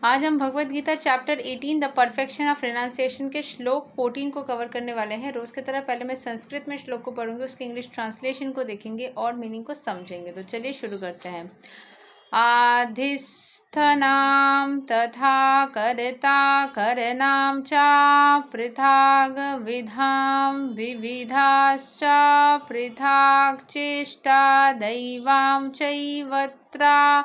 आज हम Bhagavad Gita chapter 18 the perfection of renunciation के श्लोक 14 को कवर करने वाले हैं। रोज़ की तरह पहले मैं संस्कृत में श्लोक को पढ़ूंगी, उसके इंग्लिश ट्रांसलेशन को देखेंगे और मीनिंग को समझेंगे। तो चलिए शुरू करते हैं। आधिस्थनां तथा कर्ता करनां च पृथाग विधां विविधाश्च पृथाग चेष्टा दैवां चैवत्रा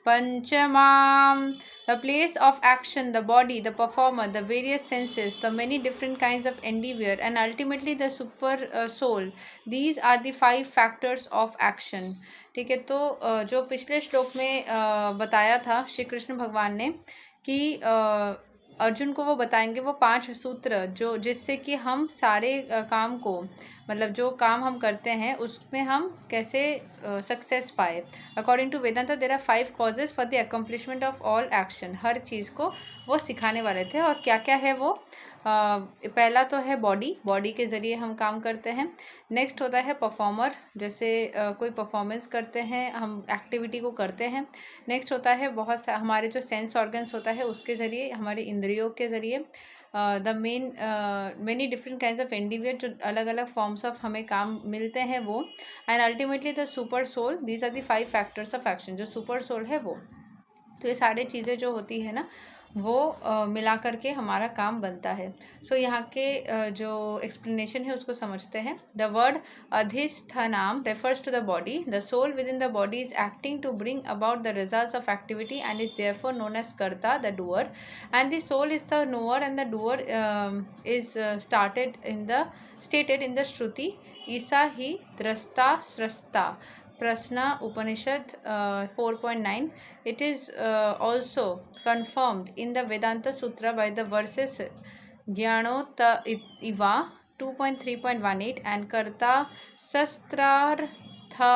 पंचमां। The place of action, the body, the performer, the various senses, the many different kinds of endeavor, and ultimately the super soul. These are the 5 factors of action. ठीक है, तो जो पिछले श्लोक में बताया था श्री कृष्ण भगवान ने कि अर्जुन को वो बताएंगे वो 5 सूत्र जो जिससे कि हम सारे काम को, मतलब जो काम हम करते हैं उसमें हम कैसे सक्सेस पाए। According to Vedanta there are 5 causes for the accomplishment of all action. हर चीज़ को वो सिखाने वाले थे और क्या क्या है वो। पहला तो है बॉडी के ज़रिए हम काम करते हैं। नेक्स्ट होता है परफॉर्मर, जैसे कोई परफॉर्मेंस करते हैं, हम एक्टिविटी को करते हैं। नेक्स्ट होता है बहुत हमारे जो सेंस ऑर्गन्स होता है उसके ज़रिए, हमारे इंद्रियों के ज़रिए। The many different kinds of endeavour, जो अलग अलग फॉर्म्स ऑफ हमें काम मिलते हैं वो। And ultimately the super soul. These are the 5 factors of action. जो सुपर सोल है वो, तो ये सारी चीज़ें जो होती है ना वो मिला करके हमारा काम बनता है। सो यहाँ के जो एक्सप्लेनेशन है उसको समझते हैं। The word adhishthanam refers to the body. The soul within the body is acting to bring about the results of activity and is therefore known as karta, the doer. And the soul is the knower and the doer is stated in the Shruti, ईसा ही द्रष्टा स्रष्टा। Prasna Upanishad 4.9. It is also confirmed in the Vedanta Sutra by the verses Jnanota Iva 2.3.18 and Karta Sastrartha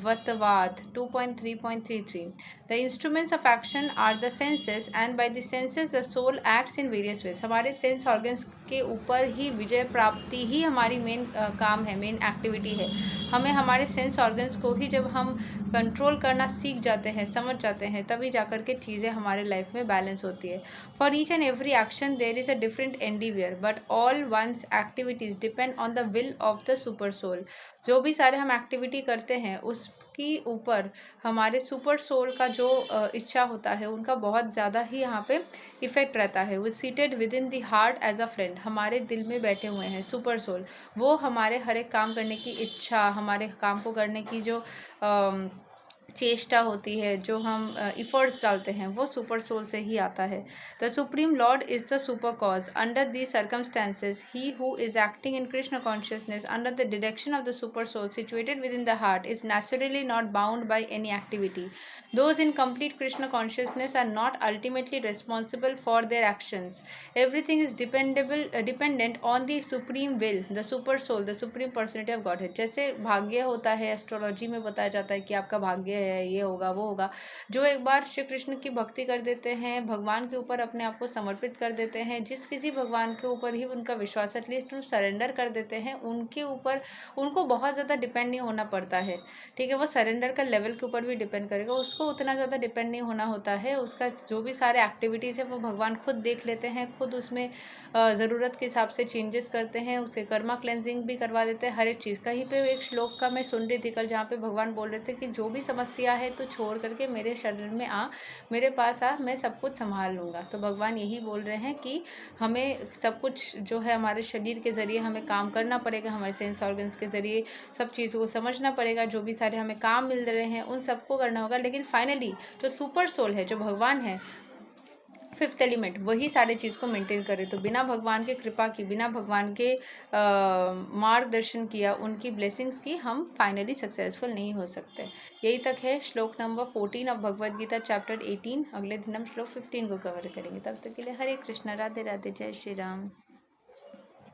Vatvad 2.3.33. The instruments of action are the senses and by the senses the soul acts in various ways. हमारे sense organs के ऊपर ही विजय प्राप्ति ही हमारी main काम है, main activity है। हमें हमारे सेंस ऑर्गन्स को ही जब हम कंट्रोल करना सीख जाते हैं, समझ जाते हैं, तभी जाकर के चीज़ें हमारे लाइफ में बैलेंस होती है। For each and every action there is a different endeavour but all ones activities depend on the will of the super soul. जो भी सारे हम एक्टिविटी करते हैं उसकी ऊपर हमारे सुपर सोल का जो इच्छा होता है उनका बहुत ज़्यादा ही यहाँ पे इफ़ेक्ट रहता है। वो seated within the heart as a friend, हमारे दिल में बैठे हुए हैं सुपर सोल। वो हमारे हर एक काम करने की इच्छा, हमारे काम को करने की जो चेष्टा होती है, जो हम इफ़र्ट्स डालते हैं, वो सुपर सोल से ही आता है। The supreme lord is the super cause. Under the circumstances he who is acting in Krishna consciousness under the direction of the super soul situated within the heart is naturally not bound by any activity. Those in complete Krishna consciousness are not ultimately responsible for their actions. Everything is dependent on the supreme will, the super soul, the supreme personality of Godhead. जैसे भाग्य होता है, astrology में बताया जाता है कि आपका भाग्य है, ये होगा वो होगा। जो एक बार श्री कृष्ण की भक्ति कर देते हैं, भगवान के ऊपर अपने आप को समर्पित कर देते हैं, जिस किसी भगवान के ऊपर ही उनका विश्वास, एटलीस्ट उन सरेंडर कर देते हैं, उनके ऊपर उनको बहुत ज़्यादा डिपेंड नहीं होना पड़ता है। ठीक है, वो सरेंडर का लेवल के ऊपर भी डिपेंड करेगा, उसको उतना ज़्यादा डिपेंड नहीं होना होता है। उसका जो भी सारे एक्टिविटीज़ है वो भगवान खुद देख लेते हैं, खुद उसमें ज़रूरत के हिसाब से चेंजेस करते हैं, उसके कर्मा क्लेंजिंग भी करवा देते हैं, हर एक चीज़। कहीं पे एक श्लोक का मैं सुन रही थी कल, जहाँ पे भगवान बोल रहे थे कि जो भी समस्या है तो छोड़ करके मेरे शरीर में आ, मेरे पास आ, मैं सब कुछ संभाल लूँगा। तो भगवान यही बोल रहे हैं कि हमें सब कुछ जो है हमारे शरीर के ज़रिए हमें काम करना पड़ेगा, हमारे सेंस ऑर्गन्स के ज़रिए सब चीज़ों को समझना पड़ेगा, जो भी सारे हमें काम मिल रहे हैं उन सबको करना होगा। लेकिन फाइनली जो सुपर सोल है, जो भगवान है, 5th एलिमेंट, वही सारे चीज़ को मेंटेन करे। तो बिना भगवान के कृपा की, बिना भगवान के मार्गदर्शन किया, उनकी ब्लेसिंग्स की, हम फाइनली सक्सेसफुल नहीं हो सकते। यही तक है श्लोक number 14 of Bhagavad Gita chapter 18। अगले दिन हम श्लोक 15 को कवर करेंगे। तब तक के लिए हरे कृष्णा, राधे राधे, जय श्री राम।